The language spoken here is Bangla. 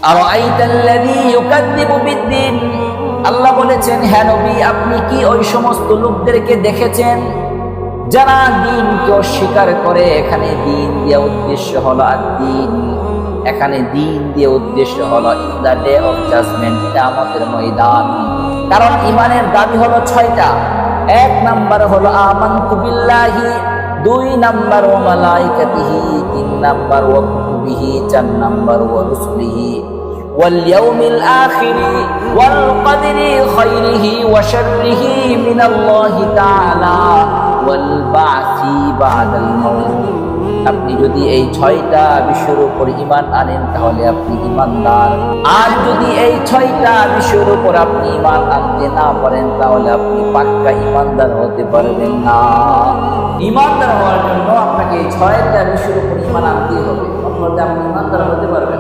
আরাআইতাল্লাযী ইউকাযযিবু বিদ্দীন, আল্লাহ বলেছেন, হ্যাঁ নবী, আপনি কি ওই সমস্ত লোকদেরকে দেখেছেন যারা দ্বীনকে অস্বীকার করে? এখানে দ্বীন দিয়ে উদ্দেশ্য হলো আদ-দ্বীন, এখানে দ্বীন দিয়ে উদ্দেশ্য হলো in the day of judgement, কিয়ামতের ময়দান। কারণ ঈমানের দাবি হলো 6টা। 1 নাম্বার হলো আমানতু বিল্লাহি, 2 নাম্বার ওয়া মালাইকাতিহি, 3 নাম্বার ওয়া কুতুবিহি, 4 নাম্বার ওয়া রুসুলিহি ওয়াল ইয়াউমিল আখিরি ওয়াল কদরি খাইরিহি ওয়া শাররিহি মিনাল্লাহি তাআলা ওয়াল বা'সি বা'দাল মাউত। আপনি যদি এই 6টা বিষয়ের উপর ঈমান আনেন তাহলে আপনি ঈমানদার। আর যদি এই 6টা বিষয়ের উপর আপনি ঈমান আনতে না পারেন তাহলে আপনি পাক্কা ঈমানদার হতে পারবেন না। ঈমানদার হওয়ার জন্য আপনাকে এই 6টা বিষয়ের উপর ঈমান আনতে হবে, অথবা আপনি ঈমানদার হতে পারবেন